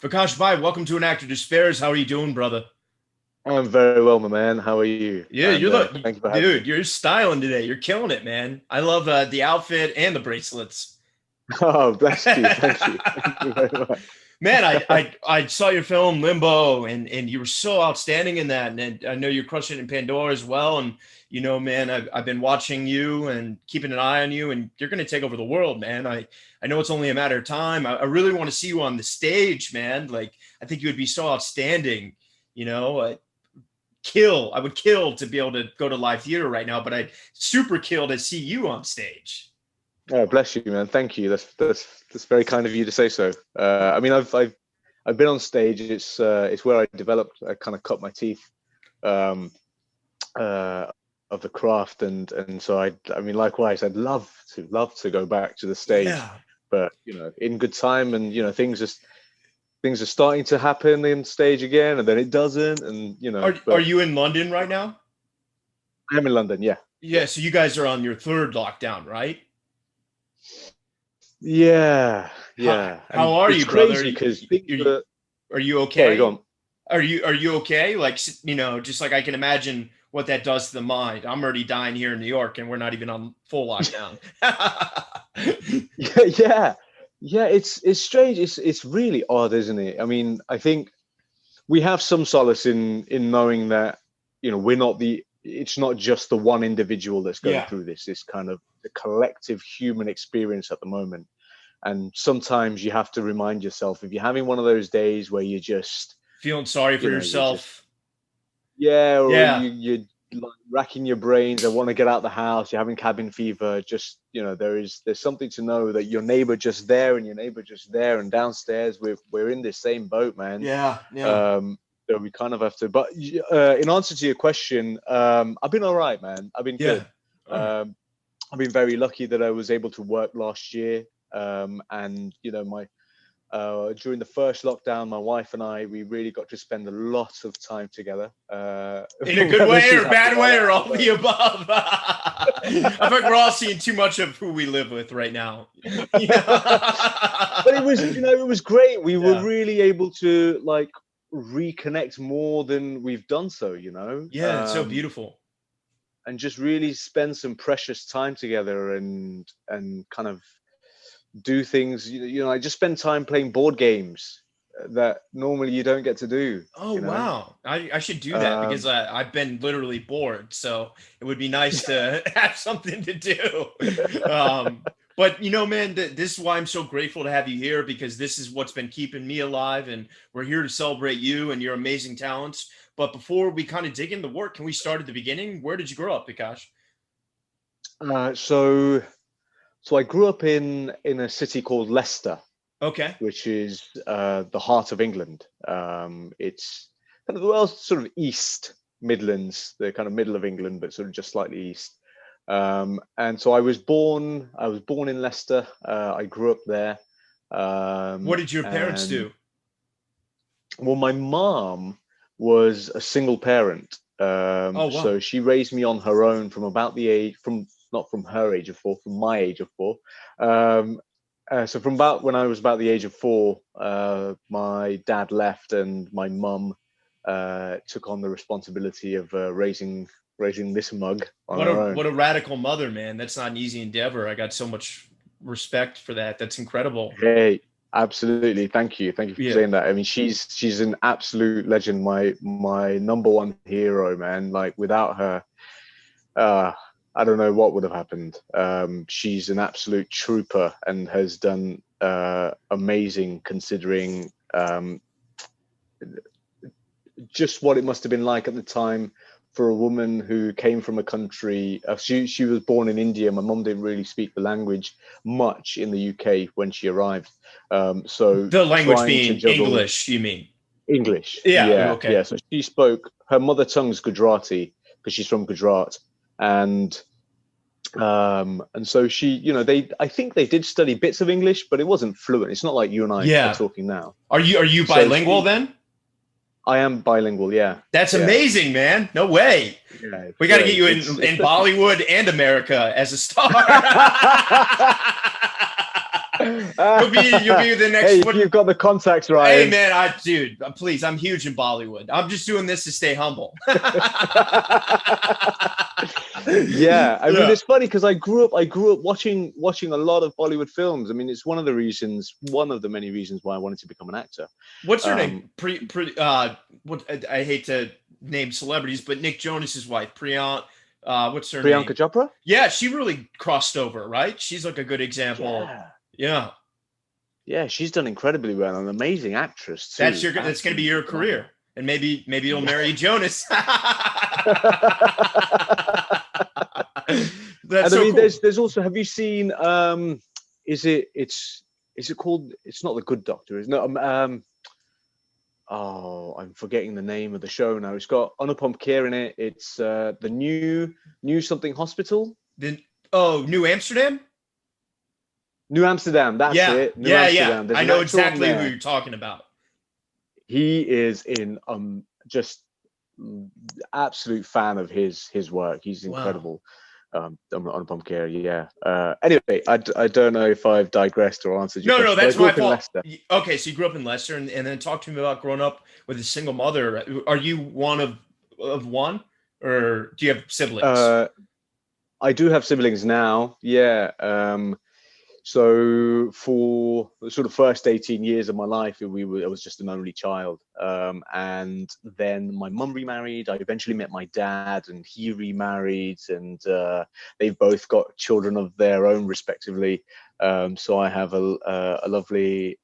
Vikash Bhai, welcome to An Actor Despairs. How are you doing, brother? I'm very well, my man. How are you? Yeah, And you look, thank you for having me. dude, you're styling today. You're killing it, man. I love the outfit and the bracelets. Oh, bless you. Thank you. Thank you very much. Man, I saw your film Limbo, and you were so outstanding in that. And I know you're crushing it in Pandora as well. And man, I've been watching you and keeping an eye on you, and you're going to take over the world, man. I know it's only a matter of time. I really want to see you on the stage, man. Like, I think you would be so outstanding. You know, I, I would kill to be able to go to live theater right now, but I'd super kill to see you on stage. Oh, bless you, man. Thank you. That's very kind of you to say so. I mean, I've been on stage. It's where I developed. I kind of cut my teeth um, of the craft, and so I mean, likewise, I'd love to go back to the stage, Yeah. but in good time, and things are starting to happen in stage again, and then it doesn't, and Are you in London right now? I'm in London. Yeah. Yeah, so you guys are on your third lockdown, right? Yeah, How yeah, how and are it's you, brother? crazy because Are you sorry, go okay? on. Are you okay? Like, just like I can imagine what that does to the mind. I'm already dying here in New York, and we're not even on full lockdown. Yeah, yeah, yeah. It's strange. It's really odd, isn't it? I mean, I think we have some solace in knowing that we're not the. It's not just the one individual that's going Yeah. through this. It's kind of the collective human experience at the moment. And sometimes you have to remind yourself if you're having one of those days where you just, Feeling sorry for you're just yourself. yeah, or Yeah. you're like racking your brains. I want to get out the house. You're having cabin fever. Just there's something to know that your neighbor just there and your neighbor just there and downstairs. We're in this same boat, man. Yeah. Yeah. Um, so we kind of have to. But in answer to your question, I've been all right, man. I've been Yeah. good. All right. I've been very lucky that I was able to work last year. And my during the first lockdown, my wife and we really got to spend a lot of time together. In a good Whether way she's or a happy bad about way that, or I all don't the above. I think we're all seeing too much of who we live with right now. But it was great. We were Yeah. really able to like reconnect more than we've done so, Yeah, it's so beautiful. and just really spend some precious time together and kind of do things. I just spend time playing board games that normally you don't get to do. Oh You know. wow. I should do that because Um, I've been literally bored. So it would be nice to have something to do. But man, this is why I'm so grateful to have you here because this is what's been keeping me alive, and we're here to celebrate you and your amazing talents. But before we kind of dig into work, can we start at the beginning? Where did you grow up, Vikash? uh, so so I grew up in a city called Leicester, Okay. which is the heart of England. It's kind of well, sort of East Midlands, the kind of middle of England, but sort of just slightly east. And so I was born in Leicester. I grew up there. What did your parents And do? well, my mom was a single parent. Oh wow. So she raised me on her own from about the age from not from her age of 4, from my age of 4. Um, so from about when I was about the age of 4, my dad left, and my mum took on the responsibility of raising this mug on What a her own. what a radical mother, man. That's not an easy endeavor. I got so much respect for that. That's incredible. Hey, absolutely. Thank you for Yeah. saying that. I mean, she's an absolute legend. My number one hero, man. Like without her, uh, I don't know what would have happened. She's an absolute trooper and has done amazing considering just what it must have been like at the time for a woman who came from a country. She was born in India. My mom didn't really speak the language much in the UK when she arrived. So The language trying to being juggle English, you mean? English, Yeah, yeah, okay. yeah. So she spoke her mother tongue's Gujarati because she's from Gujarat, and so she, they I think they did study bits of English, but it wasn't fluent. It's not like you and I are Yeah. talking now. Are you So bilingual she, then? I am bilingual. Yeah, That's yeah, amazing, man. No way. yeah. It's We got to get great. you It's in especially. Bollywood and America as a star. You'll be the next. Hey, if you've got the contacts, Ryan. Hey man, dude, please, I'm huge in Bollywood. I'm just doing this to stay humble. Yeah, I mean, it's funny because I grew up watching a lot of Bollywood films. I mean, it's one of the many reasons why I wanted to become an actor. What's her name? What I hate to name celebrities, but Nick Jonas's wife, what's her name? Priyanka Chopra? Yeah, she really crossed over, right? She's like a good example. Yeah. Yeah, she's done incredibly well. An amazing actress too. That's going to be your career, and maybe you'll marry Jonas. That's and I mean, cool. there's also. Have you seen? Is it called? It's not The Good Doctor. It's not. I'm forgetting the name of the show now. It's got Anupam Kher in it. It's the new something hospital. New Amsterdam. New Amsterdam. That's it. New Amsterdam. I know exactly who you're talking about. He is in just absolute fan of his work. He's incredible. Anupam Kher, yeah. Anyway, I don't know if I've digressed or answered your question. No, that's my fault. Okay, so you grew up in Leicester, and then talk to me about growing up with a single mother. Are you one of one, or do you have siblings? I do have siblings now. Yeah. So for the sort of first 18 years of my life, I was just an only child. And then my mum remarried. I eventually met my dad, and he remarried, and they've both got children of their own, respectively. So I have a lovely,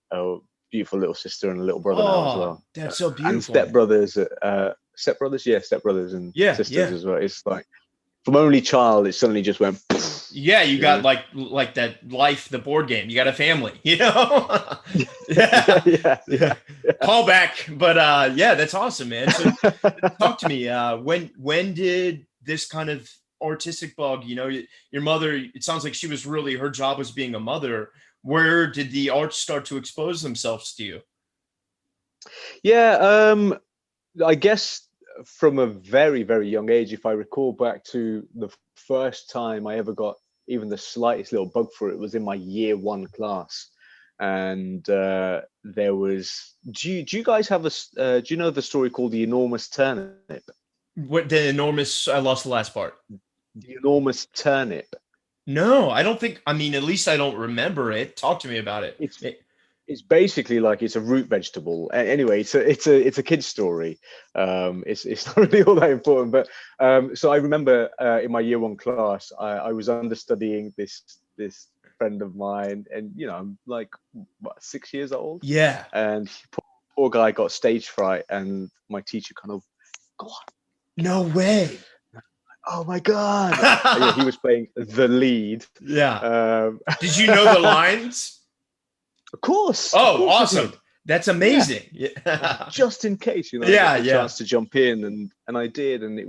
beautiful little sister and a little brother now as well. That's so beautiful. And stepbrothers, and sisters as well. It's like, from only child, it suddenly just went. Yeah, you got like that Life, the board game. You got a family, yeah. Call back, but that's awesome, man. So talk to me. When did this kind of artistic bug? Your mother. It sounds like her job was being a mother. Where did the arts start to expose themselves to you? Yeah, I guess from a very, very young age. If I recall back to the first time I ever got even the slightest little bug for it, was in my year 1 class, and there was. Do you guys have do you know the story called The Enormous Turnip? What, the enormous? I lost the last part. The Enormous Turnip. No, I don't think. I mean, at least I don't remember it. Talk to me about it. It's basically like it's a root vegetable. Anyway, it's a kid's story. It's not really all that important, but so I remember in my year 1 class, I was understudying this friend of mine, and I'm like 6 years old. Yeah. And poor guy got stage fright, and my teacher kind of, go on. No way. Oh my God. Yeah, he was playing the lead. Yeah. Did you know the lines? Of course. Oh, awesome. That's amazing. Yeah. Just in case, I got a chance to jump in, and I did, and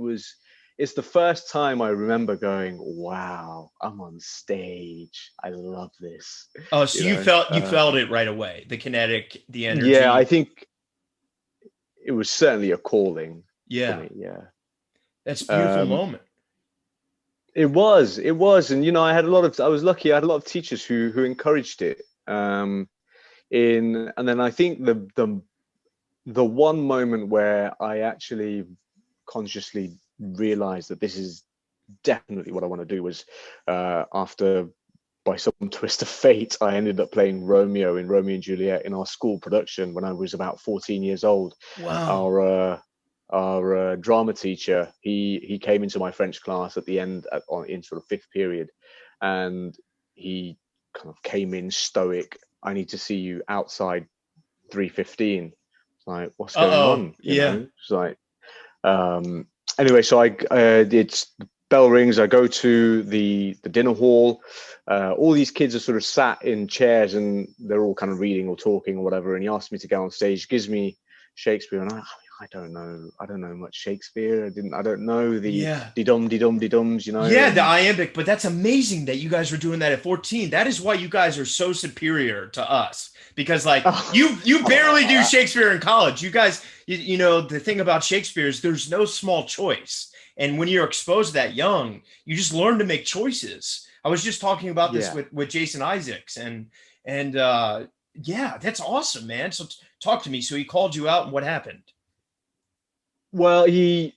it's the first time I remember going, wow, I'm on stage. I love this. Oh, so you felt it right away, the kinetic, the energy. Yeah, I think it was certainly a calling. Yeah. For me, yeah. That's a beautiful moment. It was, and I was lucky. I had a lot of teachers who encouraged it. And then I think the one moment where I actually consciously realized that this is definitely what I want to do was after, by some twist of fate, I ended up playing Romeo in Romeo and Juliet in our school production when I was about 14 years old. Wow. Our drama teacher, he came into my French class at the end in sort of 5th period, and he kind of came in stoic. I need to see you outside 3:15. It's like, what's going on? You know? It's like, anyway, so it's bell rings. I go to the dinner hall. All these kids are sort of sat in chairs, and they're all kind of reading or talking or whatever. And he asked me to go on stage, gives me Shakespeare, and I don't know much Shakespeare. I don't know the de-dums, Yeah, the iambic, but that's amazing that you guys were doing that at 14. That is why you guys are so superior to us, because you barely do Shakespeare in college. You guys, the thing about Shakespeare is there's no small choice. And when you're exposed that young, you just learn to make choices. I was just talking about this with Jason Isaacs, and And yeah, that's awesome, man. So talk to me. So he called you out, and what happened? Well, he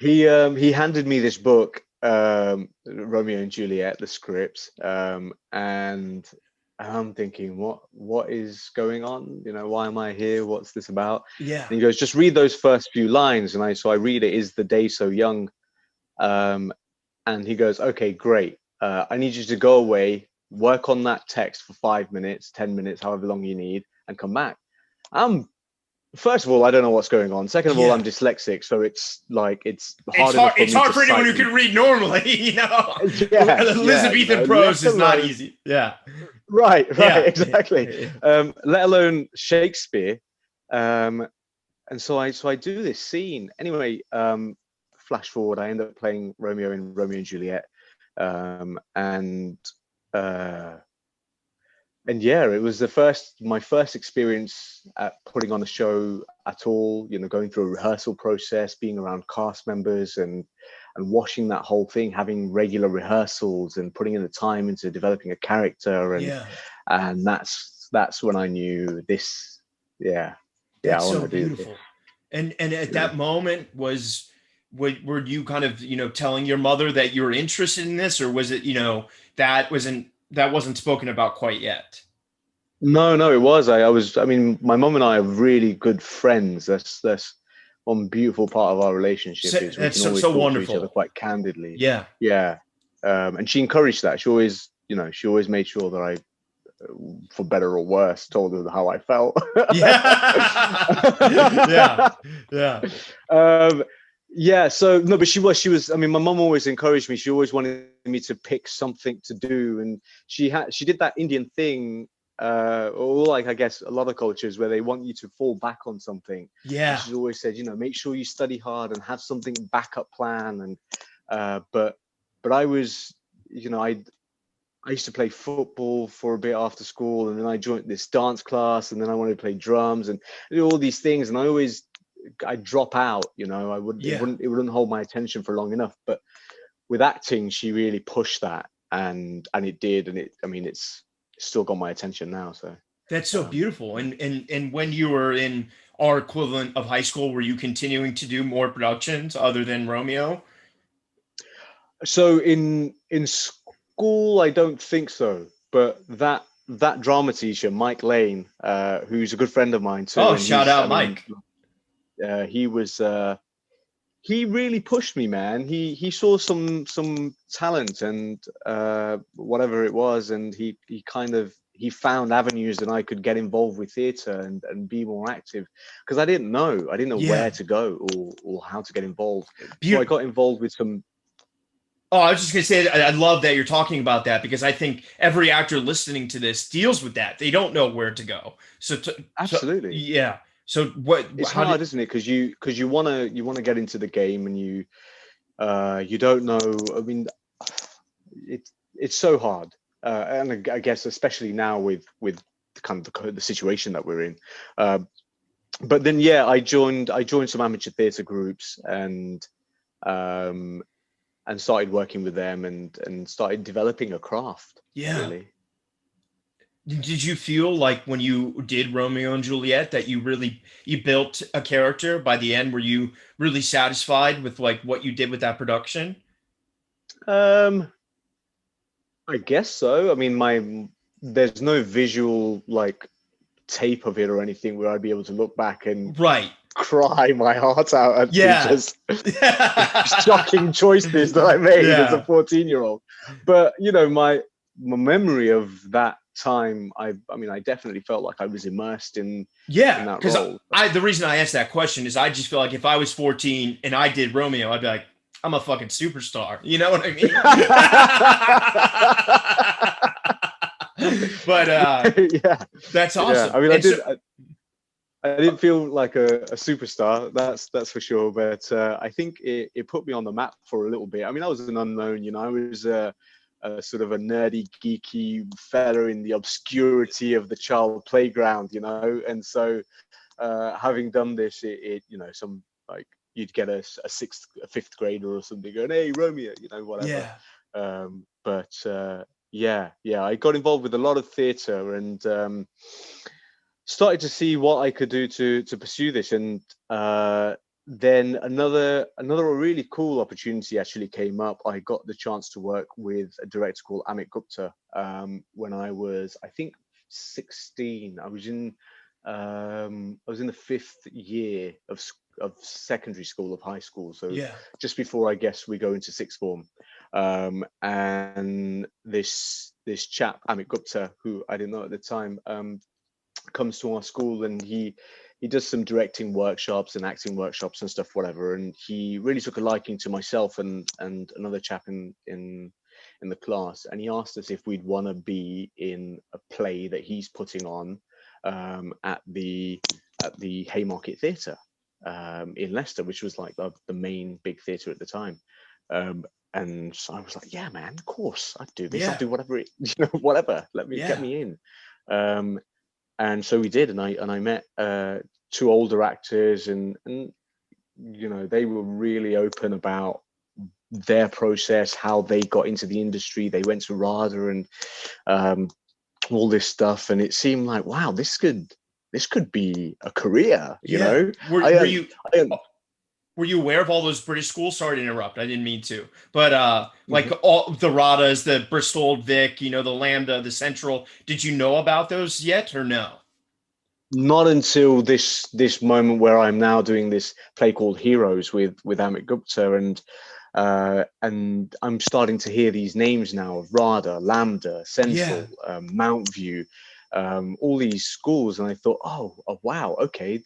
handed me this book, Romeo and Juliet, the script, and I'm thinking, what is going on? You know, why am I here? What's this about? Yeah. And he goes, just read those first few lines. And I read it. Is the day so young? Um, and he goes, okay, great. I need you to go away, work on that text for 5 minutes, 10 minutes, however long you need, and come back. I'm First of all, I don't know what's going on. Second of all, I'm Yeah. dyslexic, so it's like it's It's hard enough hard. for It's me hard to for anyone cite who these. can read normally. Yeah, yeah, Elizabethan prose let is not alone easy. Yeah. right, Yeah. exactly. Let alone Shakespeare. Um, and so I do this scene anyway. Flash forward, I end up playing Romeo in Romeo and Juliet, and uh, yeah, it was my first experience at putting on a show at all. You know, going through a rehearsal process, being around cast members, and watching that whole thing, having regular rehearsals, and putting in the time into developing a character, Yeah. and that's when I knew this. Yeah, yeah, I That's want so to do this. beautiful. And at You know. that moment were you kind of, telling your mother that you were interested in this, or was it, that wasn't spoken about quite yet? No, no, it was. I was. I mean, my mom and I are really good friends. That's one beautiful part of our relationship So, is we that's can so always so talk to each other wonderful. quite candidly. Yeah. Yeah, and she encouraged that. She always, she always made sure that I, for better or worse, told her how I felt. Yeah. Yeah. Yeah. um, yeah. So no, but she was. I mean, my mom always encouraged me. She always wanted me to pick something to do, and she did that Indian thing, or like I guess a lot of cultures where they want you to fall back on something. And Yeah. she's always said, make sure you study hard and have something backup plan. And but I was, I used to play football for a bit after school, and then I joined this dance class, and then I wanted to play drums and do all these things. And I'd drop out. I would Yeah. it wouldn't hold my attention for long enough. But with acting, she really pushed that, and it did, and I mean, it's still got my attention now. So, That's so um, beautiful. And when you were in our equivalent of high school, were you continuing to do more productions other than Romeo? so in school, I don't think so. But that drama teacher, Mike Lane, who's a good friend of mine too, Oh, and shout he's, I out mean, Mike. he was. He really pushed me, man. He saw some talent and whatever it was, and he found avenues that I could get involved with theatre and be more active, because I didn't know Yeah. where to go or how to get involved. So I Beau- got involved with some. Oh, I was just gonna say I love that you're talking about that because I think every actor listening to this deals with that. They don't know where to go. So Absolutely, yeah. So what? it's How hard, did? isn't it? Because you want to get into the game, and you don't know. I mean, it's so hard, and I guess especially now with kind of the situation that we're in. Uh, but then, yeah, I joined some amateur theatre groups, um, and started working with them, and started developing a craft. Yeah. Really. Did you feel like when you did Romeo and Juliet that you built a character by the end? Were you really satisfied with like what you did with that production? Um, I guess so. I mean, there's no visual like tape of it or anything where I'd be able to look back and Right. cry my heart out at the Yeah. just shocking choices that I made as a Yeah. 14-year-old. But my memory of that time, I mean, I definitely felt like I was immersed in Yeah, that because role. I the reason I asked that question is I just feel like if I was 14 and I did Romeo, I'd be like, I'm a fucking superstar. You know what I mean? But Yeah, that's yeah. awesome. I mean, And so I didn't feel like a superstar. That's for sure. But I think it put me on the map for a little bit. I mean, I was an unknown. I was a sort of a nerdy, geeky fella in the obscurity of the child playground. And so having done this, some like you'd get a fifth grader or something going, "Hey, Romeo," whatever. yeah. But yeah, I got involved with a lot of theatre, and started to see what I could do to pursue this. And then another really cool opportunity actually came up. I got the chance to work with a director called Amit Gupta when I was, I think, 16. I was in the 5th year of secondary school, of high school, so Yeah. just before, I guess, we go into sixth form. And this chap Amit Gupta, who I didn't know at the time, comes to our school, and he does some directing workshops and acting workshops and stuff, whatever. And he really took a liking to myself and another chap in the class, and he asked us if we'd want to be in a play that he's putting on at the Haymarket Theatre in Leicester, which was like the main big theatre at the time. And so I was like, yeah, man, of course I'd do this. I'll Yeah. do whatever whatever. Get Yeah. me in. And so we did, and I met two older actors, and they were really open about their process, how they got into the industry. They went to RADA and all this stuff, and it seemed like, wow, this could be a career. Yeah. Were you aware of all those British schools? Sorry to interrupt. I didn't mean to. But like all the RADAs, the Bristol, Vic, the Lambda, the Central. Did you know about those yet or no? Not until this moment where I'm now doing this play called Heroes with Amit Gupta, and I'm starting to hear these names now of RADA, Lambda, Central, Mount View, all these schools, and I thought, oh wow, okay,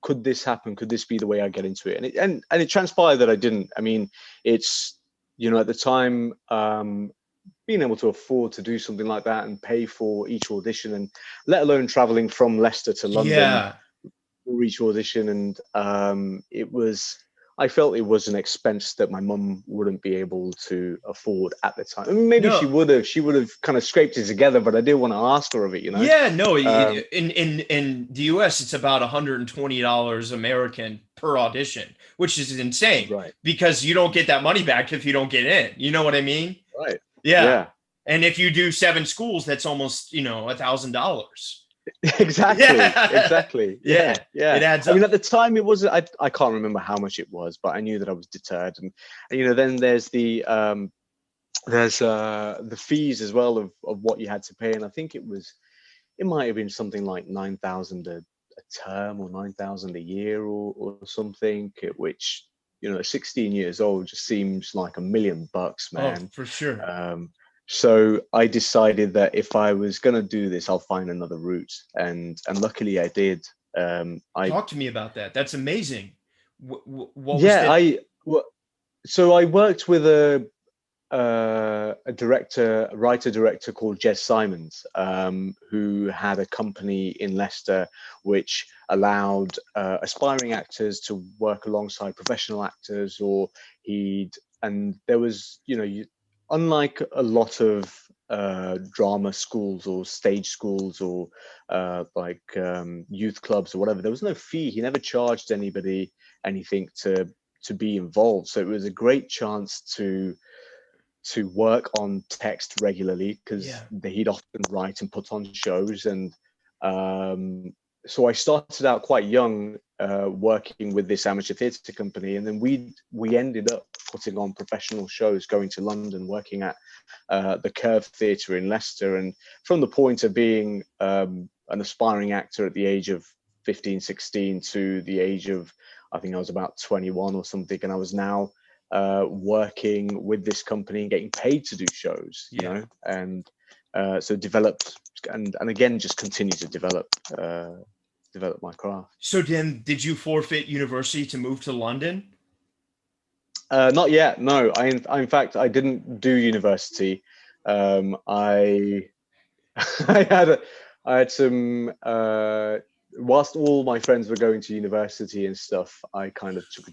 could this happen? Could this be the way I get into it? And it transpired that I didn't. I mean, it's at the time, being able to afford to do something like that and pay for each audition, and let alone traveling from Leicester to London for each audition, and I felt it was an expense that my mum wouldn't be able to afford at the time. I mean, maybe she would have kind of scraped it together, but I didn't want to ask her of it, Yeah, no. In the US, it's about $120 American per audition, which is insane, right? Because you don't get that money back if you don't get in. You know what I mean? Right. Yeah. And if you do 7 schools, that's almost $1,000. Exactly. Yeah. It adds I mean, up. at the time, it was, I can't remember how much it was, but I knew that I was deterred. And then there's the fees as well of what you had to pay, and I think it might have been something like 9,000 a term, or 9,000 a year, or something, which 16 years old just seems like $1 million, man. Oh, for sure. So I decided that if I was going to do this, I'll find another route, and luckily I did. Talk to me about that. That's amazing. What was yeah, the? so I worked with a writer director called Jez Simons, who had a company in Leicester which allowed aspiring actors to work alongside professional actors, and there was, unlike a lot of drama schools or stage schools or youth clubs or whatever, there was no fee. He never charged anybody anything to be involved. So it was a great chance to work on text regularly, because he'd often write and put on shows. And so I started out quite young, working with this amateur theatre company, and then we ended up putting on professional shows, going to London, working at the Curve Theatre in Leicester. And from the point of being an aspiring actor at the age of 15, 16 to the age of, I think I was about 21 or something, and I was now working with this company and getting paid to do shows, and so developed, and again just continue to develop my craft. So then, did you forfeit university to move to London? Not yet, no. In fact, I didn't do university. I I had some whilst all my friends were going to university and stuff, I kind of took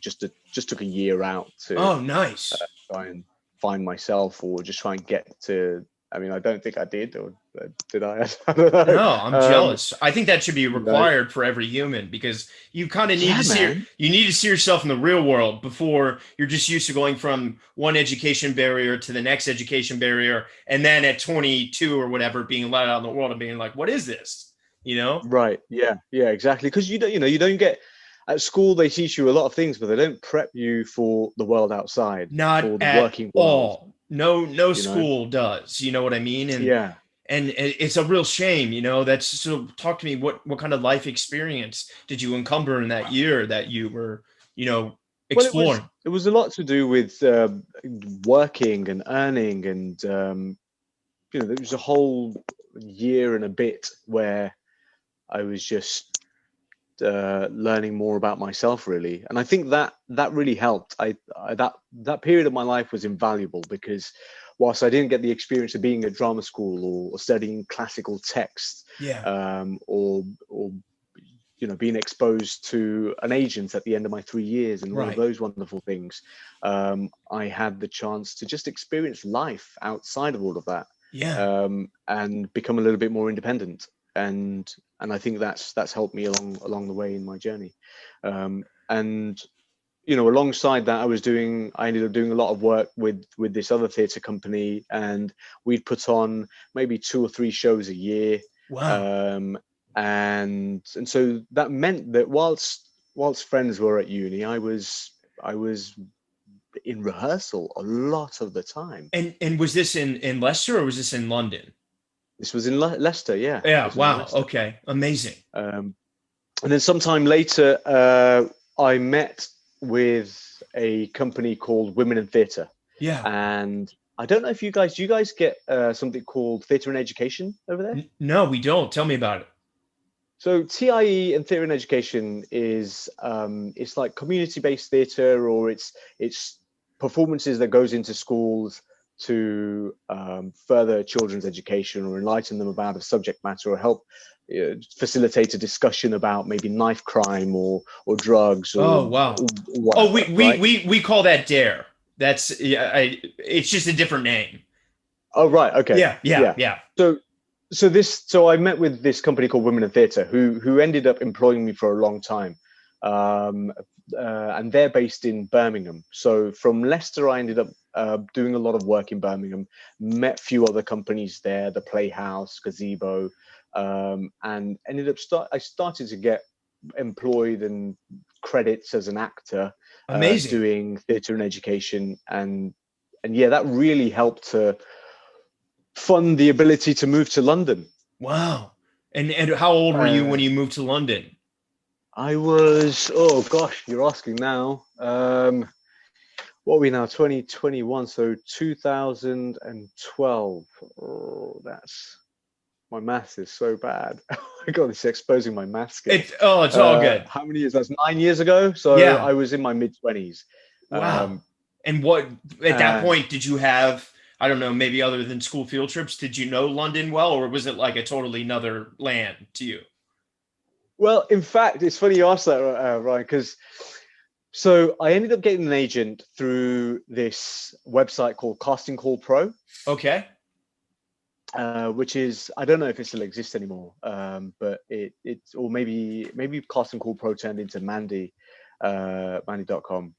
a year out to nice. try and find myself, or just try and get to. I mean, I don't think I did, or Did I? I don't know. No, I'm jealous. I think that should be No. required for every human because you kind of need Yeah, to man. see yourself in the real world before you're just used to going from one education barrier to the next education barrier, and then at 22 or whatever, being let out in the world and being like, "What is this?" You know? Right. Yeah. Yeah. Exactly. Because you don't get at school. They teach you a lot of things, but they don't prep you for the world outside, Not for the at working world. all. No You know. school does. You know what I mean? Yeah. And it's a real shame, you know. That's so. Talk to me. What kind of life experience did you encumber in that year that you were, you know, Well, exploring? it was a lot to do with working and earning, and there was a whole year and a bit where I was just learning more about myself, really. And I think that really helped. That period of my life was invaluable because whilst I didn't get the experience of being at drama school or studying classical texts, Yeah. or being exposed to an agent at the end of my 3 years and all of Right. those wonderful things, I had the chance to just experience life outside of all of that, Yeah. and become a little bit more independent. And I think that's helped me along the way in my journey. And alongside that, I ended up doing a lot of work with this other theatre company, and we'd put on maybe 2 or 3 shows a year. Wow. And so that meant that whilst friends were at uni, I was in rehearsal a lot of the time. And was this in Leicester or was this in London? This was in Leicester. Yeah, Yeah. this was in Wow. Leicester. Okay. Amazing. And then sometime later, I met with a company called Women in Theatre. Yeah. And I don't know if do you guys get something called Theatre and Education over there? No, we don't. Tell me about it. So TIE and Theatre and Education is it's like community-based theatre, or it's performances that goes into schools to further children's education or enlighten them about a subject matter, or help facilitate a discussion about maybe knife crime or drugs Oh, or wow. Oh, whatever, right? we call that Dare. That's yeah. It's just a different name. Oh, right. Okay. Yeah. Yeah. Yeah. Yeah. So I met with this company called Women in Theatre, who ended up employing me for a long time, and they're based in Birmingham. So from Leicester, I ended up doing a lot of work in Birmingham. Met a few other companies there, the Playhouse, Gazebo, and ended up I started to get employed and credits as an actor, Amazing. doing theatre and education, and yeah, that really helped to fund the ability to move to London. Wow. And how old were you when Uh, you moved to London? I was, oh gosh, you're asking now. What are we now? 2021, so 2012. Oh, my maths is so bad. I got this exposing my math skills. It's all good. How many years? That's 9 years ago. So Yeah. I was in my mid-20s. Wow. And what at that And point did you have? I don't know, maybe other than school field trips, did you know London well, or was it like a totally another land to you? well, in fact, it's funny you asked that, Ryan, because so I ended up getting an agent through this website called Casting Call Pro, Okay. which is, I don't know if it still exists anymore, but it's, or maybe Casting Call Pro turned into Mandy, Mandy.com.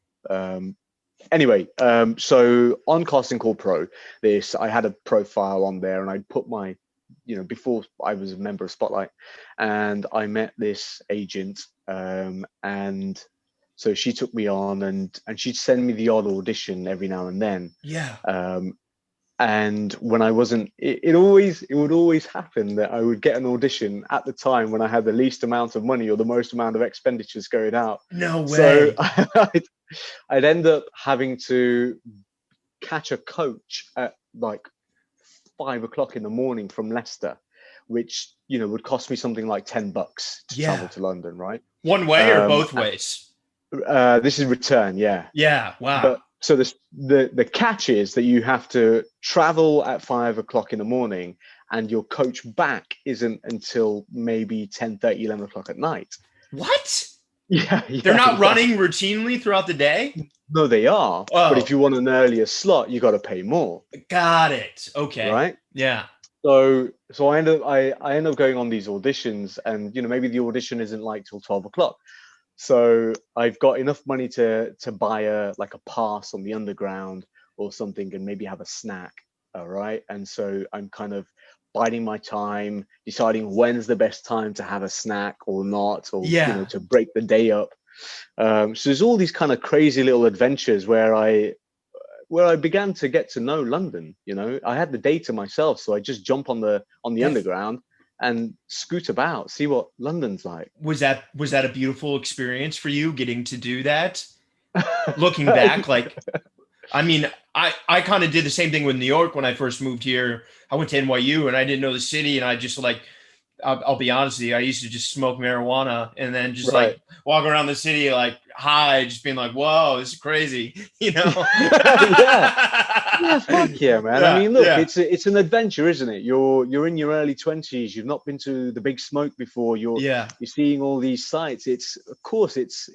Anyway, so on Casting Call Pro, I had a profile on there, and I put my, before I was a member of Spotlight, and I met this agent, and so she took me on, and she'd send me the odd audition every now and then. Yeah. And when I wasn't, it would always happen that I would get an audition at the time when I had the least amount of money or the most amount of expenditures going out. No So way. I'd end up having to catch a coach at like 5 o'clock in the morning from Leicester, which would cost me something like $10 to travel Yeah. to London, right? One way or both ways? This is return, yeah. Yeah. Wow. But so the catch is that you have to travel at 5 o'clock in the morning, and your coach back isn't until maybe 10:30, 11 o'clock at night. What? Yeah, They're not running routinely throughout the day? No, they are. Oh. But if you want an earlier slot, you got to pay more. Got it. Okay. Right? Yeah. So I end up going on these auditions, and maybe the audition isn't like till 12 o'clock. So I've got enough money to buy a pass on the underground or something, and maybe have a snack. All right. And so I'm kind of biding my time, deciding when's the best time to have a snack or not, or Yeah. to break the day up. So there's all these kind of crazy little adventures where I began to get to know London. I had the day to myself, so I just jump on the That underground and scoot about, see what London's like. was that a beautiful experience for you getting to do that? Looking back, like, I mean, I kind of did the same thing with New York when I first moved here. I went to NYU and I didn't know the city, and I just like, I'll be honest with you, I used to just smoke marijuana and then just Right. like walk around the city like high, just being like, whoa, this is crazy, you know? Yeah. Yeah, fuck yeah, man. I Yeah, mean, look, yeah, it's an adventure, isn't it? You're in your early 20s. You've not been to the big smoke before. You're yeah. you're seeing all these sights. It's Of course it's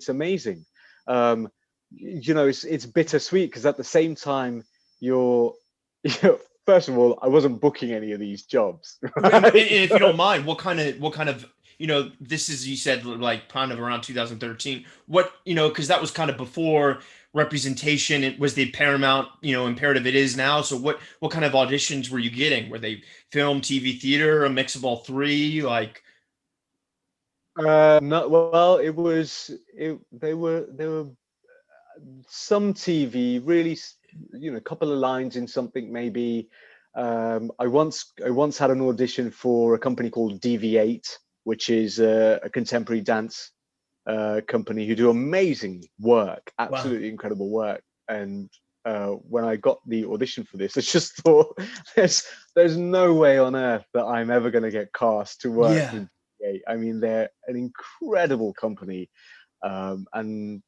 amazing. Um, it's bittersweet because at the same time you're, first of all, I wasn't booking any of these jobs, And right? if you don't mind, what kind of, this is, you said like kind of around 2013. What, because that was kind of before representation. It was the paramount, imperative it is now. So what kind of auditions were you getting? Were they film, TV, theater, a mix of all three? Like, No, well, they were some TV, really, a couple of lines in something maybe. I once had an audition for a company called DV8, which is a contemporary dance company who do amazing work, wow. absolutely incredible work. And when I got the audition for this, I just thought, there's no way on earth that I'm ever going to get cast to work Yeah. with DV8. I mean, they're an incredible company, and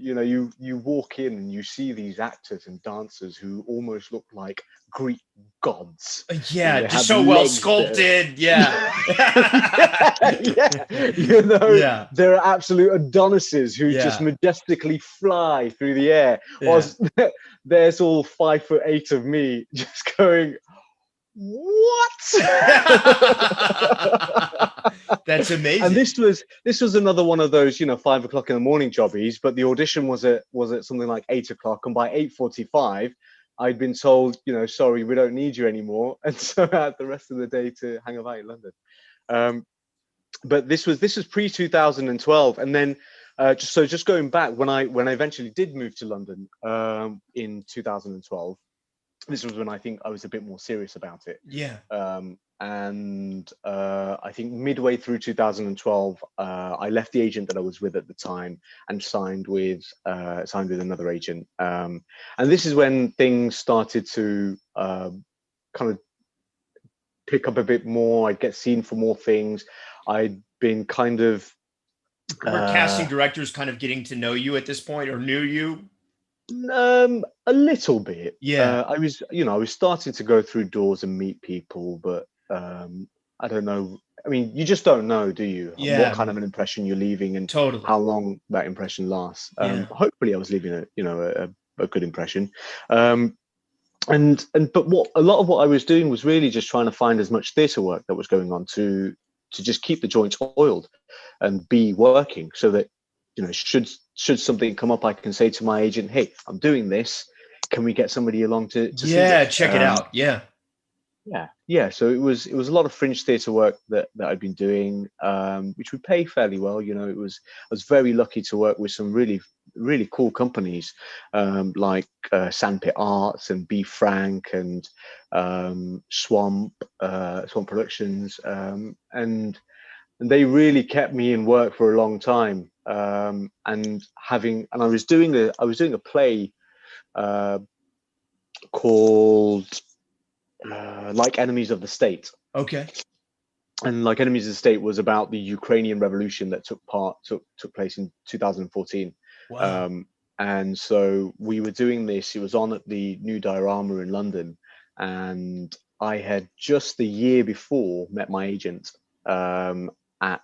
you walk in and you see these actors and dancers who almost look like Greek gods. Yeah, They just have so well legs that sculpted. Yeah. yeah, Yeah. there are absolute Adonises who just Yeah. majestically fly through the air. Yeah. Whilst there's all 5'8" of me just going, what? That's And amazing. this was another one of those 5 o'clock in the morning jobbies, but the audition was at something like 8 o'clock, and by 8:45 I'd been told, sorry, we don't need you anymore, and so I had the rest of the day to hang about in London. um, but this was pre 2012, and then just going back, when I eventually did move to London in 2012, this was when I think I was a bit more serious about it. Yeah. And I think midway through 2012, I left the agent that I was with at the time and signed with another agent. And this is when things started to kind of pick up a bit more. I'd get seen for more things. I'd been kind of Were casting uh, directors kind of getting to know you at this point, or knew you? a little bit. Yeah. I was starting to go through doors and meet people, but I don't know. I mean, you just don't know, do you? What Yeah. kind of an impression you're leaving and Totally. how long that impression lasts. Yeah. Hopefully, I was leaving a good impression. Um, but a lot of what I was doing was really just trying to find as much theatre work that was going on to just keep the joints oiled and be working, so that should something come up, I can say to my agent, hey, I'm doing this, can we get somebody along to see Yeah. this? Check it out. Yeah. Yeah, so it was a lot of fringe theatre work that I'd been doing, which would pay fairly well. I was very lucky to work with some really really cool companies, like Sandpit Arts and B Frank and Swamp Productions, and they really kept me in work for a long time. And I was doing a play uh, called Like Enemies of the State. Okay. And Like Enemies of the State was about the Ukrainian revolution that took place in 2014. Wow. And so we were doing this. It was on at the New Diorama in London, and I had just the year before met my agent, at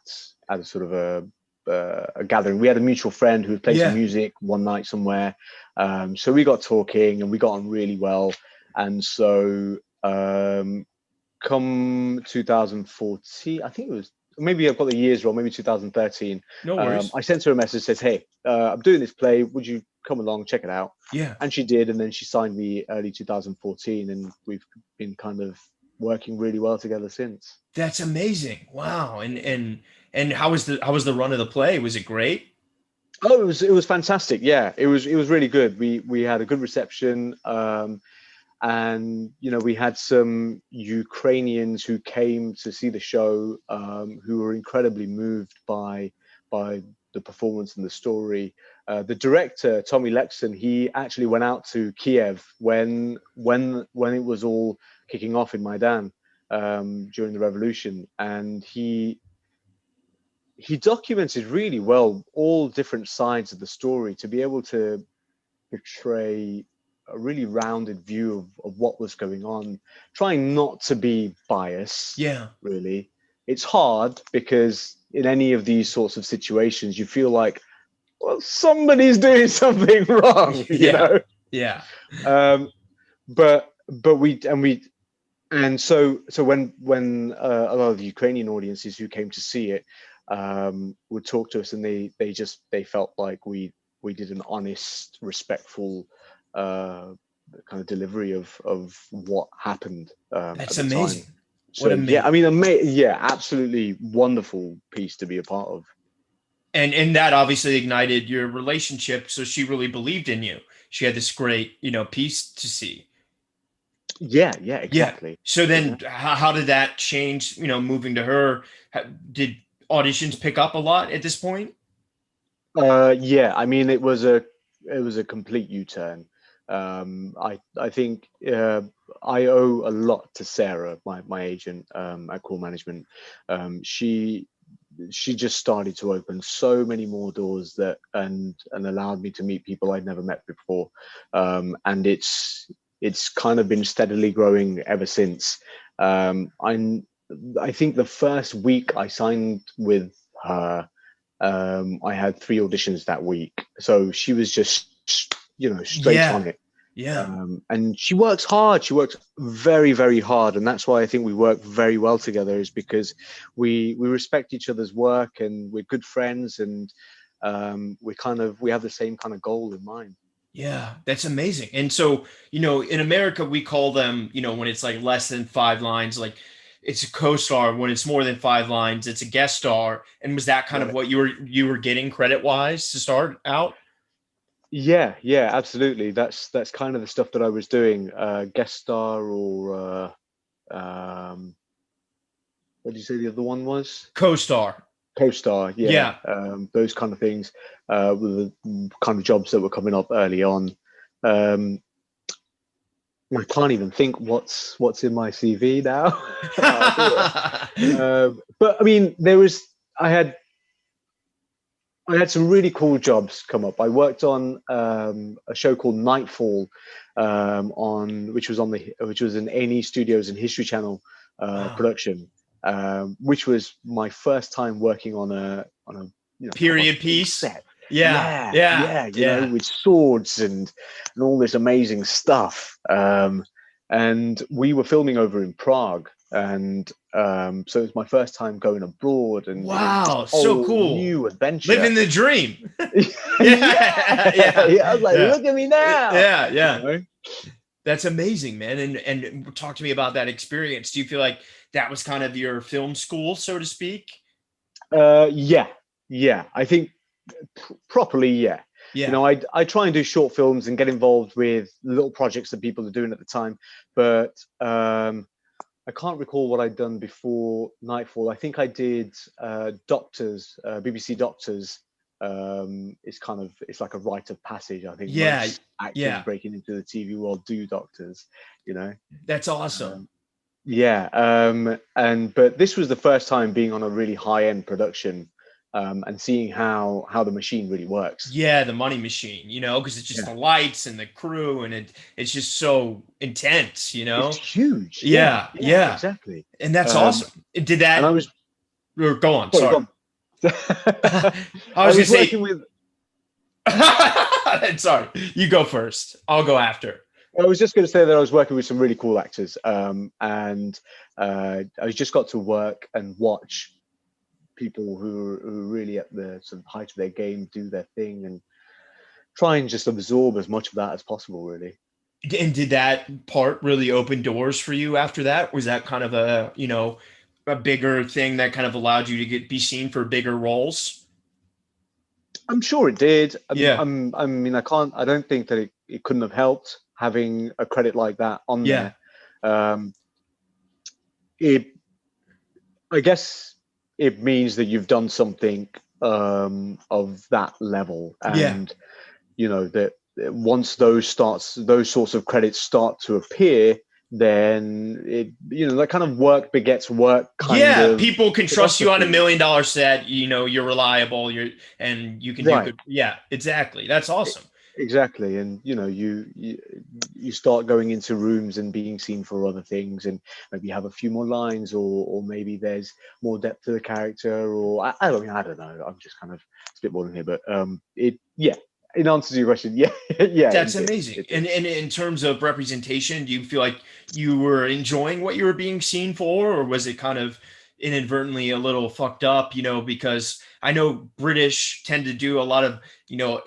a sort of a gathering. We had a mutual friend who was playing some Yeah. music one night somewhere. So we got talking and we got on really well. And so come 2014, I think it was, maybe I've got the years wrong, maybe 2013. No worries. I sent her a message, says, hey, I'm doing this play, would you come along, check it out? Yeah. And she did, and then she signed me early 2014, and we've been kind of working really well together since. That's amazing. Wow. And how was the run of the play? Was it great? Oh, it was fantastic. Yeah, it was really good. We had a good reception. And we had some Ukrainians who came to see the show, who were incredibly moved by the performance and the story. The director, Tommy Lexon, he actually went out to Kiev when it was all kicking off in Maidan, during the revolution, and he documented really well all different sides of the story to be able to portray a really rounded view of what was going on, trying not to be biased. Yeah. Really, it's hard because in any of these sorts of situations, you feel like, well, somebody's doing something wrong, Yeah. Yeah. But so when a lot of the Ukrainian audiences who came to see it would talk to us, and they felt like we did an honest, respectful kind of delivery of what happened. That's at the amazing. time. What So amazing. yeah, I mean, absolutely wonderful piece to be a part of. And that obviously ignited your relationship. So she really believed in you. She had this great, piece to see. Yeah, Yeah. exactly. So then how did that change, moving to her? Did auditions pick up a lot at this point? Yeah, I mean, it was a complete U-turn. I think I owe a lot to Sarah, my agent, at Core Management. She just started to open so many more doors and allowed me to meet people I'd never met before, and it's kind of been steadily growing ever since. I think the first week I signed with her, I had 3 auditions that week, so she was just straight Yeah. on it. Yeah. And she works hard. She works very, very hard, and that's why I think we work very well together. Is because we respect each other's work, and we're good friends, and we have the same kind of goal in mind. Yeah, that's amazing. And so, in America, we call them, when it's like less than 5 lines, like it's a co-star. When it's more than 5 lines, it's a guest star. And was that kind of Right. what you were getting credit wise to start out? Yeah, absolutely. That's kind of the stuff that I was doing. Guest star or what did you say the other one was? Co-star. Co-star, yeah. Yeah. Those kind of things were the kind of jobs that were coming up early on. Um, I can't even think what's in my CV now. But I mean, I had some really cool jobs come up. I worked on a show called Nightfall, which was an A&E Studios and History Channel Wow. production, which was my first time working on a Period proper big piece. set. Yeah. With swords and all this amazing stuff. And we were filming over in Prague, and so it was my first time going abroad, and Wow, it was so a whole cool. new adventure. Living the dream. Yeah. I was like, Yeah. look at me now. Yeah. That's amazing, man. And talk to me about that experience. Do you feel like that was kind of your film school, so to speak? Yeah. I think properly, yeah. Yeah. I try and do short films and get involved with little projects that people are doing at the time, but I can't recall what I'd done before Nightfall. I think I did Doctors, BBC Doctors. It's like a rite of passage. I think most actors breaking into the TV world do Doctors. That's awesome. But this was the first time being on a really high end production, and seeing how the machine really works. Yeah, the money machine, because it's just the lights and the crew, and it's just so intense, It's huge. Yeah, exactly. And that's awesome. Did that? And I was. Go on. Sorry. Sorry. Go on. I was working with. Sorry, you go first. I'll go after. I was just going to say that I was working with some really cool actors, and I just got to work and watch people who are really at the sort of height of their game do their thing, and try and just absorb as much of that as possible, really. And did that part really open doors for you after that? Was that kind of a, a bigger thing that kind of allowed you to be seen for bigger roles? I'm sure it did. Yeah. I mean, I don't think that it couldn't have helped having a credit like that on Yeah. there. Um, it, I guess it means that you've done something of that level, Yeah. and that once those sorts of credits start to appear, then that kind of work begets work kind Yeah, of people can trust you on $1 philosophy. million set. You're reliable. And you can do Right. good. Yeah, exactly. That's awesome. Exactly, and you start going into rooms and being seen for other things, and maybe have a few more lines, or maybe there's more depth to the character, or I don't know. I'm just kind of spitballing here, but in answer to your question, yeah, yeah, That's it amazing. did. And in terms of representation, do you feel like you were enjoying what you were being seen for, or was it kind of inadvertently a little fucked up? Because I know British tend to do a lot of,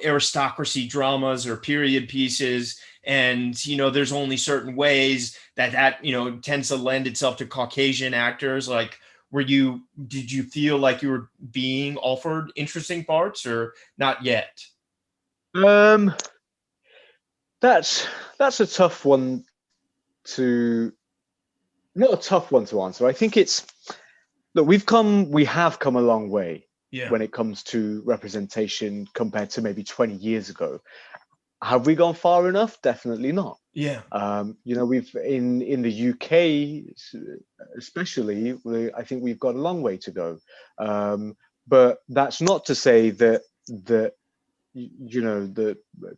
aristocracy dramas or period pieces. And, there's only certain ways that, tends to lend itself to Caucasian actors. Like, did you feel like you were being offered interesting parts or not yet? Um, that's a tough one to not a tough one to answer. I think it's look, we have come a long way Yeah. when it comes to representation compared to maybe 20 years ago. Have we gone far enough? Definitely not. Yeah. We've in the UK, especially, I think we've got a long way to go. But that's not to say that the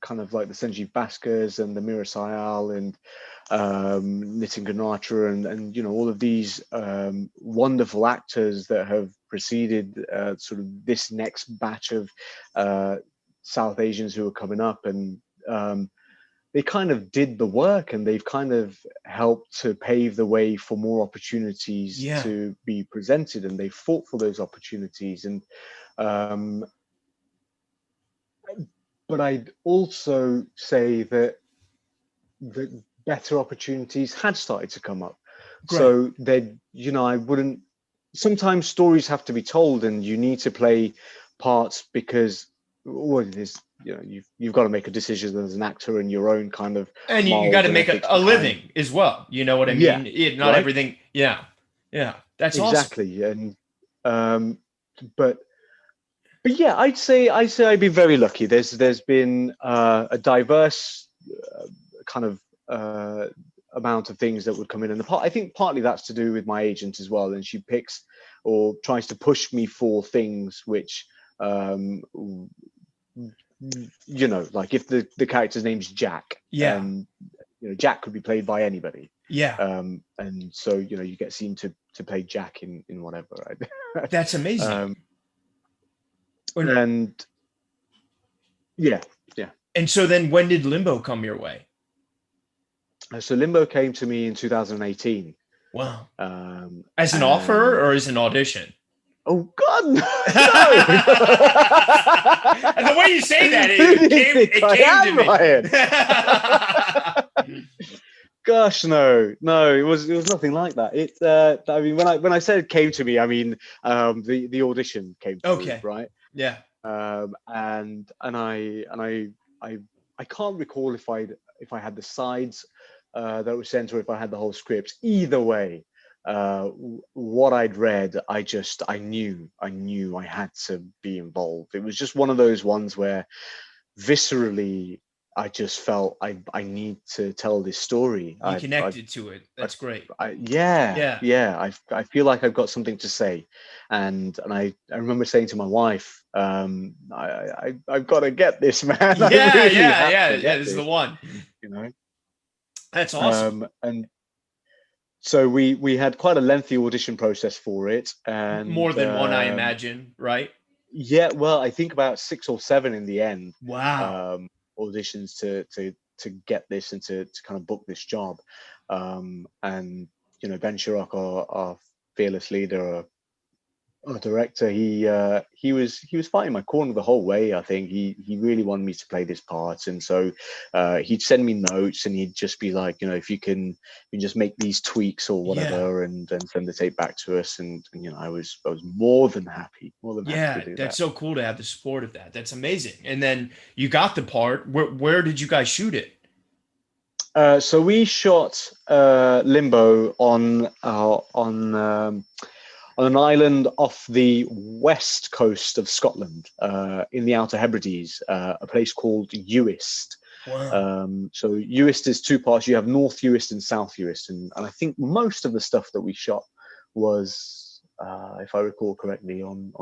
kind of like the Sanjeev Bhaskars and the Mira Sayal and Nitin Ganatra and all of these wonderful actors that have preceded sort of this next batch of South Asians who are coming up, and they kind of did the work, and they've kind of helped to pave the way for more opportunities Yeah. to be presented, and they fought for those opportunities. And but I'd also say that the better opportunities had started to come up. Great. So that I wouldn't. Sometimes stories have to be told, and you need to play parts because what it is, you've got to make a decision as an actor in your own kind of And you got morals to and make ethics a behind. living as well. You know what I Yeah, mean? Not right. everything. Yeah. Yeah. That's awesome. Exactly, and but yeah, I'd be very lucky. There's been a diverse kind of amount of things that would come in, and I think partly that's to do with my agent as well, and she picks or tries to push me for things which like if the character's name's Jack, Yeah. Jack could be played by anybody. Yeah. And so you get seen to play Jack in whatever, right? That's amazing. And yeah. And so then when did Limbo come your way? So Limbo came to me in 2018. Wow. As an offer or as an audition? Oh God, no! And the way you say that, it came to me. Gosh, no, it was nothing like that. I mean, when I said it came to me, I mean the audition came to me, right? Yeah. And I can't recall if I had the sides that were sent or if I had the whole script. Either way, what I'd read, I knew I had to be involved. It was just one of those ones where viscerally I just felt I need to tell this story. You connected to it. That's great. I feel like I've got something to say, and I remember saying to my wife, I've got to get this, man. Yeah. This is the one. That's awesome. And so we had quite a lengthy audition process for it, and more than one, I imagine, right? Yeah, well, I think about 6 or 7 in the end. Wow. Auditions to get this and to kind of book this job. And Ben Sharrock, our fearless leader, our director, he was fighting my corner the whole way. I think he really wanted me to play this part, and so he'd send me notes, and he'd just be like, if you can just make these tweaks or whatever, and then send the tape back to us. And I was more than happy to do That's that. so cool to have the support of that. That's amazing. And then you got the part. Where did you guys shoot it? So we shot Limbo on an island off the west coast of Scotland, in the Outer Hebrides, a place called Uist. Wow. So Uist is two parts. You have North Uist and South Uist, and I think most of the stuff that we shot was, if I recall correctly, on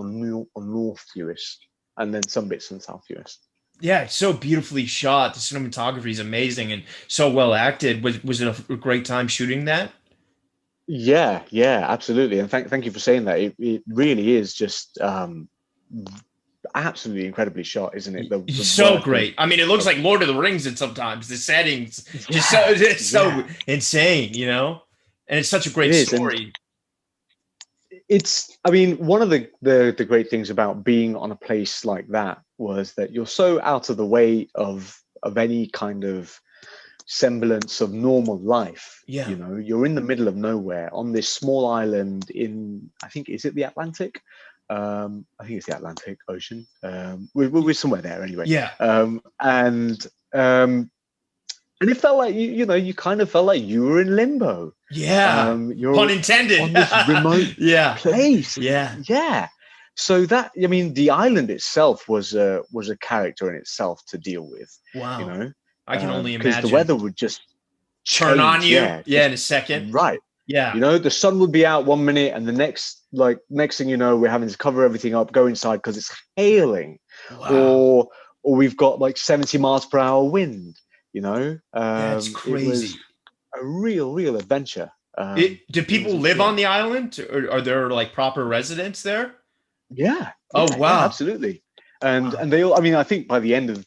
North Uist, and then some bits on South Uist. Yeah, it's so beautifully shot. The cinematography is amazing and so well acted. Was it a great time shooting that? Yeah, absolutely. And thank you for saying that. It really is just absolutely incredibly shot, isn't it? The so great. I mean, it looks like Lord of the Rings in sometimes. The settings just so insane, And it's such a great story. I mean, one of the great things about being on a place like that was that you're so out of the way of any kind of semblance of normal life. Yeah. You're in the middle of nowhere on this small island in, I think, is it the Atlantic? I think it's the Atlantic Ocean. We're somewhere there anyway. Yeah. And it felt like you kind of felt like you were in limbo. Yeah. You're pun intended. on this remote place. Yeah. So that, I mean, the island itself was a character in itself to deal with. Wow. I can only imagine. Because the weather would just turn on you. In a second. Right. Yeah. The sun would be out 1 minute, and the next thing you know, we're having to cover everything up, go inside because it's hailing. Wow. Or we've got like 70 miles per hour wind. That's crazy. It was a real adventure. Do people live on the island, or are there like proper residents there? Yeah. Oh wow. Yeah, absolutely. And they all. I mean, I think by the end of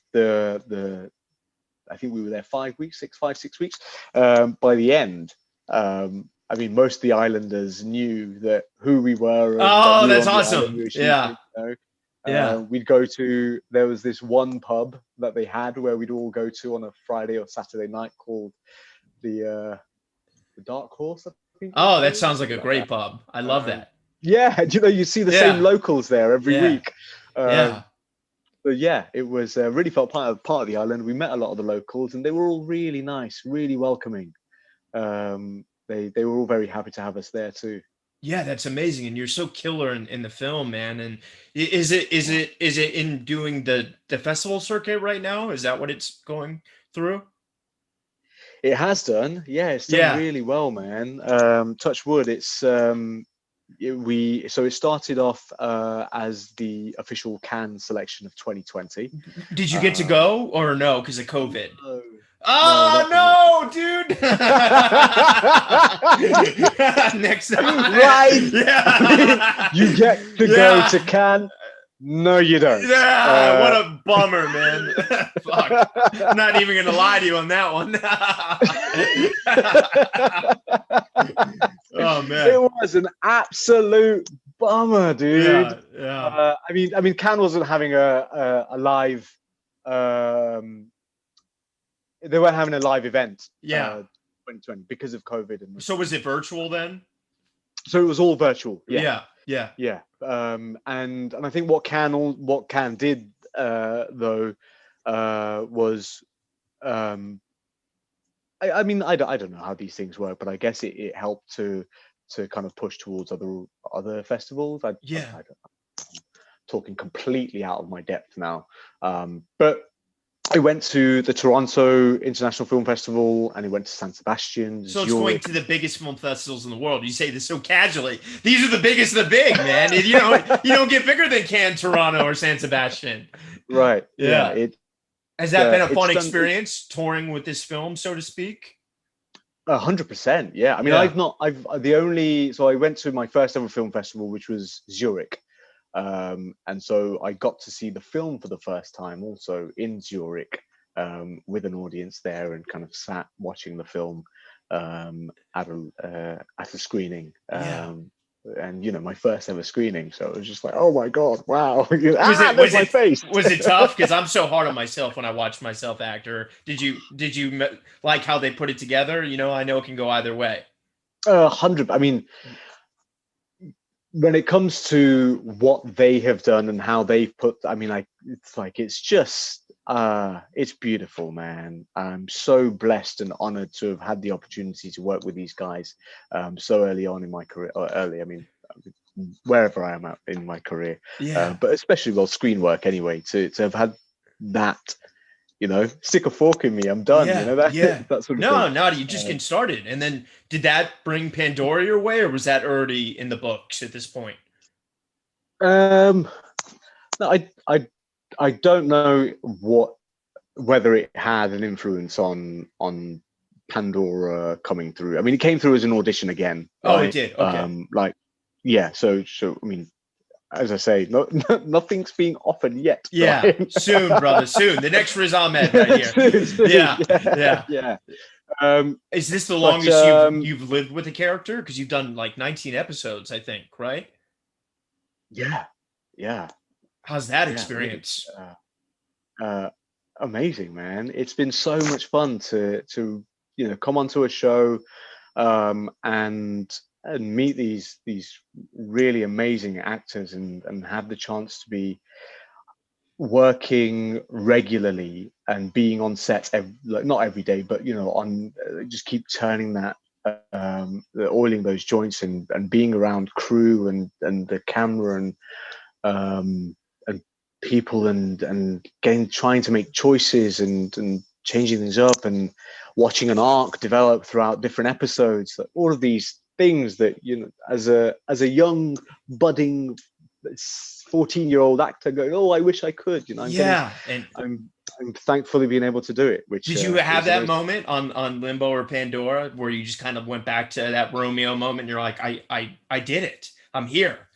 I think we were there 5 weeks, 6 weeks. By the end, I mean, most of the islanders knew who we were. Oh, that's awesome. Yeah. We'd go to, there was this one pub that they had where we'd all go to on a Friday or Saturday night called the Dark Horse, I think. Oh, that sounds like a great pub. I love that. Yeah, you see the same locals there every week. But yeah, it was really felt part of the island. We met a lot of the locals, and they were all really nice, really welcoming. They were all very happy to have us there too. Yeah, that's amazing, and you're so killer in the film, man. And is it in doing the festival circuit right now? Is that what it's going through? It has done, yeah. It's done really well, man. Touch wood. It's it started off as the official Cannes selection of 2020. Did you get to go or no because of COVID? No. Oh no, dude! Next time, right? Yeah, you get to go to Cannes. No, you don't. Yeah, what a bummer, man. Fuck. I'm not even gonna lie to you on that one. Oh man, it was an absolute bummer, dude. Yeah. I mean, Cannes wasn't having a live. They weren't having a live event. 2020 because of COVID. So was it virtual then? So it was all virtual. Yeah. And I think what Cannes did though was I mean I don't know how these things work, but I guess it helped to kind of push towards other festivals. I don't know. I'm talking completely out of my depth now, but I went to the Toronto International Film Festival, and I went to San Sebastian. So it's going to the biggest film festivals in the world. You say this so casually. These are the biggest of the big, man. You don't get bigger than Cannes, Toronto, or San Sebastian. Right. Yeah. Has that been a fun experience touring with this film, so to speak? 100%. Yeah. I mean, so I went to my first ever film festival, which was Zurich. And so I got to see the film for the first time also in Zurich. with an audience there and kind of sat watching the film at a screening. Yeah. And my first ever screening, so it was just like, oh my god, wow. Was it There's my face. was it tough? Because I'm so hard on myself when I watch myself act. Or did you like how they put it together? I know it can go either way. 100. I mean, when it comes to what they have done and how they've put, I mean, it's just it's beautiful, man. I'm so blessed and honored to have had the opportunity to work with these guys so early on in my career. Or early, I mean, wherever I am at in my career. Yeah. But especially screen work anyway, to have had that, stick a fork in me, I'm done. Yeah. That Yeah. that sort of No, thing. no, you just getting started. And then did that bring Pandora your way, or was that already in the books at this point? No, I don't know whether it had an influence on Pandora coming through. I mean, it came through as an audition again. Oh, Right? it did. Okay. Yeah. So I mean, as I say, nothing's being offered yet. Yeah. Right? Soon, brother. Soon. The next Riz Ahmed right here. Soon, Yeah. Yeah. yeah. Is this the But, longest you've lived with a character? Because you've done like 19 episodes, I think, right? Yeah. How's that Yeah, experience? Amazing, man. It's been so much fun to come onto a show and meet these really amazing actors and have the chance to be working regularly and being on set not every day, but on just keep turning that oiling those joints and being around crew and the camera and people and trying to make choices and changing things up and watching an arc develop throughout different episodes. Like all of these things that as a young budding 14-year-old actor going, oh, I wish I could. I'm thankfully being able to do it. Which did you have that moment on Limbo or Pandora where you just kind of went back to that Romeo moment and you're like, I did it, I'm here?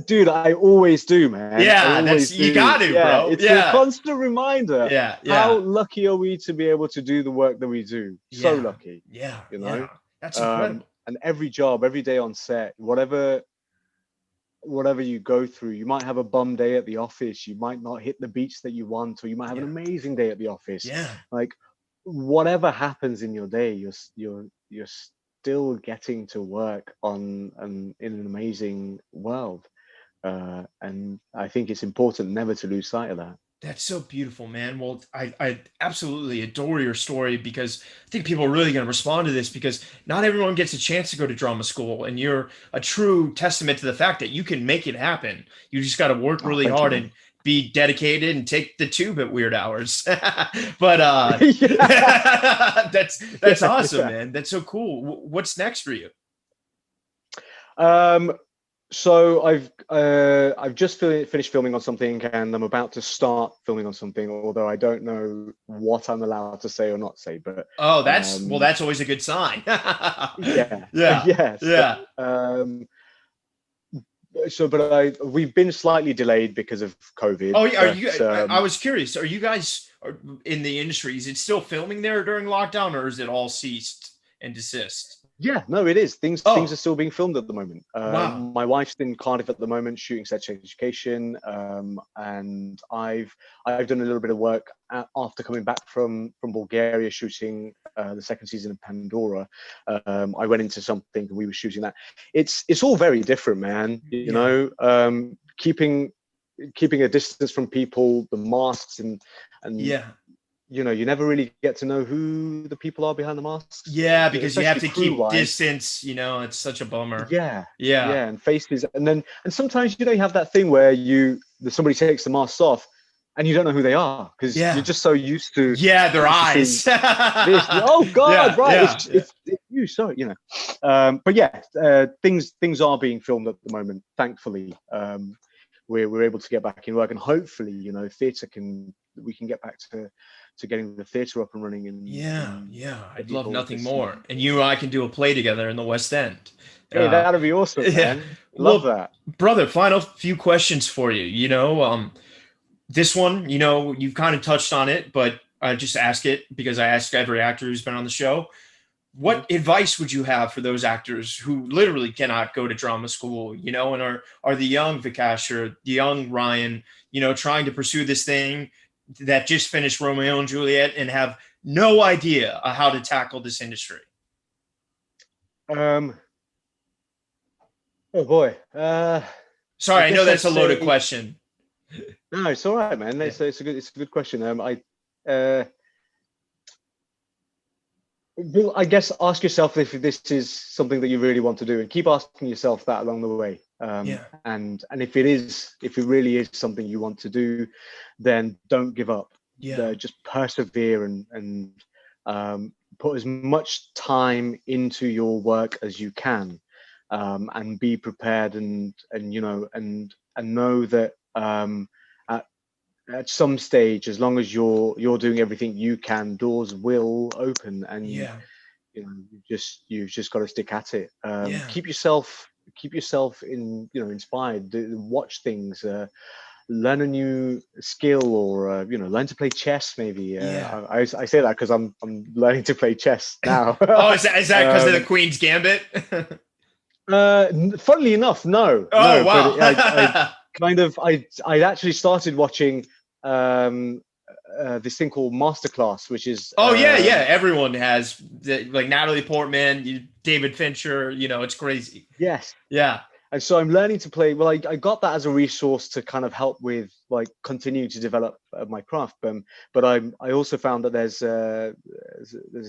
Dude, I always do, man. Yeah, you got to, bro. It's a constant reminder. Yeah. How lucky are we to be able to do the work that we do? So lucky. Yeah. That's incredible. And every job, every day on set, whatever you go through, you might have a bum day at the office, you might not hit the beats that you want, or you might have an amazing day at the office. Yeah. Like whatever happens in your day, you're still getting to work in an amazing world. And I think it's important never to lose sight of that. That's so beautiful, man. Well, I absolutely adore your story, because I think people are really going to respond to this, because not everyone gets a chance to go to drama school, and you're a true testament to the fact that you can make it happen. You just got to work really hard and be dedicated and take the tube at weird hours. But that's awesome, man. That's so cool. What's next for you? So I've just finished filming on something, and I'm about to start filming on something, although I don't know what I'm allowed to say or not say. But that's always a good sign. Yeah. We've been slightly delayed because of COVID. Oh, yeah. I was curious. Are you guys in the industry? Is it still filming there during lockdown, or is it all ceased and desist? Yeah, no, it is. Things are still being filmed at the moment. Wow. My wife's in Cardiff at the moment shooting Sex Education, and I've done a little bit of work after coming back from Bulgaria shooting the second season of Pandora. I went into something and we were shooting that. It's all very different, man. You know, keeping a distance from people, the masks and you know, you never really get to know who the people are behind the masks. Yeah, because you have to keep distance. You know, it's such a bummer. Yeah, and faces, and sometimes you have that thing where somebody takes the masks off, and you don't know who they are because you're just so used to their eyes. Oh God, right? It's you. So but things are being filmed at the moment. Thankfully, we're able to get back in work, and hopefully, theatre we can get back to getting the theatre up and running. And I'd love nothing more. And you and I can do a play together in the West End. Hey, that'd be awesome, man. Love that, brother. Final few questions for you. This one, you know, you've kind of touched on it, but I just ask it because I ask every actor who's been on the show. Mhm. What advice would you have for those actors who literally cannot go to drama school, you know, and are the young Vikash or the young Ryan, you know, trying to pursue this thing that just finished Romeo and Juliet and have no idea how to tackle this industry? Um, oh boy. I Sorry, I know guess I'd that's a loaded say question. no. It's all right, man. Yeah. It's a good question. Well, I guess ask yourself if this is something that you really want to do, and keep asking yourself that along the way. Yeah. And if it really is something you want to do, then don't give up. Yeah. Just persevere and put as much time into your work as you can, and be prepared and you know and know that at some stage, as long as you're doing everything you can, doors will open, and Yeah. you know you've just got to stick at it. Yeah. Keep yourself inspired. Watch things, learn a new skill, or learn to play chess. Maybe Yeah. I say that because I'm learning to play chess now. Oh, is that because of the um, Queen's Gambit? Funnily enough, Oh, no, but I wow. kind of I actually started watching um this thing called Masterclass, which is Oh yeah, yeah. Everyone has like Natalie Portman, David Fincher. You know, it's crazy. yes. Yeah, And so I'm learning to play. Well, I got that as a resource to kind of help with like continuing to develop my craft. But I also found that there's a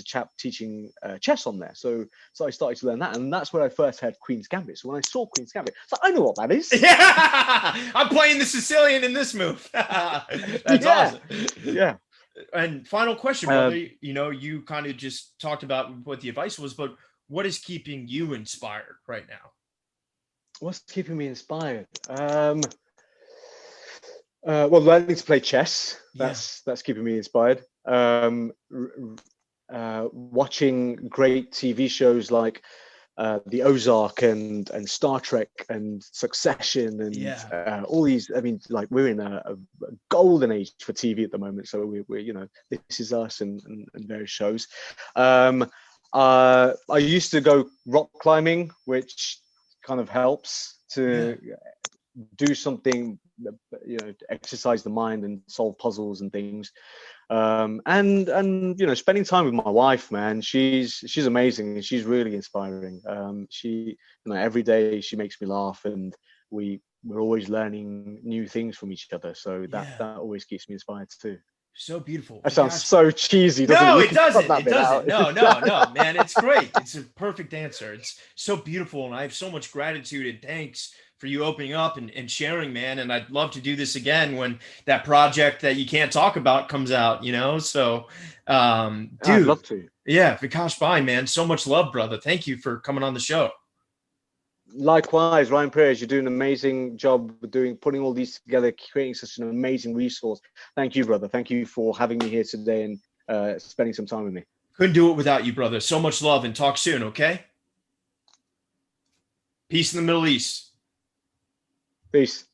chap teaching chess on there. So I started to learn that, and that's where I first heard Queen's Gambit. So when I saw Queen's Gambit, so I know what that is. yeah. I'm playing the Sicilian in this move. That's Yeah, awesome. yeah. And final question, Uh, brother. You know, you kind of just talked about what the advice was, but what is keeping you inspired right now? what's keeping me inspired? Well, learning to play chess. Yeah, That's keeping me inspired. Watching great TV shows like the Ozark and Star Trek and Succession and yeah, all these. I mean, like we're in a golden age for TV at the moment. So we're This Is Us and various shows. I used to go rock climbing, which kind of helps yeah, to do something, to exercise the mind and solve puzzles and things. And spending time with my wife, man, she's amazing and she's really inspiring. She every day she makes me laugh, and we're always learning new things from each other, so yeah. that always keeps me inspired too. So beautiful, That sounds Vikash. so cheesy, doesn't it? No, You it can cut doesn't. that It bit doesn't. out. No, no, no, man. It's great. It's a perfect answer. It's so beautiful. And I have so much gratitude and thanks for you opening up and sharing, man. And I'd love to do this again when that project that you can't talk about comes out, you know? So, I'd dude, love to. yeah, Vikash Bhai, man. So much love, brother. Thank you for coming on the show. Likewise, Ryan Perez, you're doing an amazing job with putting all these together, creating such an amazing resource. Thank you, brother. Thank you for having me here today and spending some time with me. Couldn't do it without you, brother. So much love and talk soon, okay? Peace in the Middle East. Peace.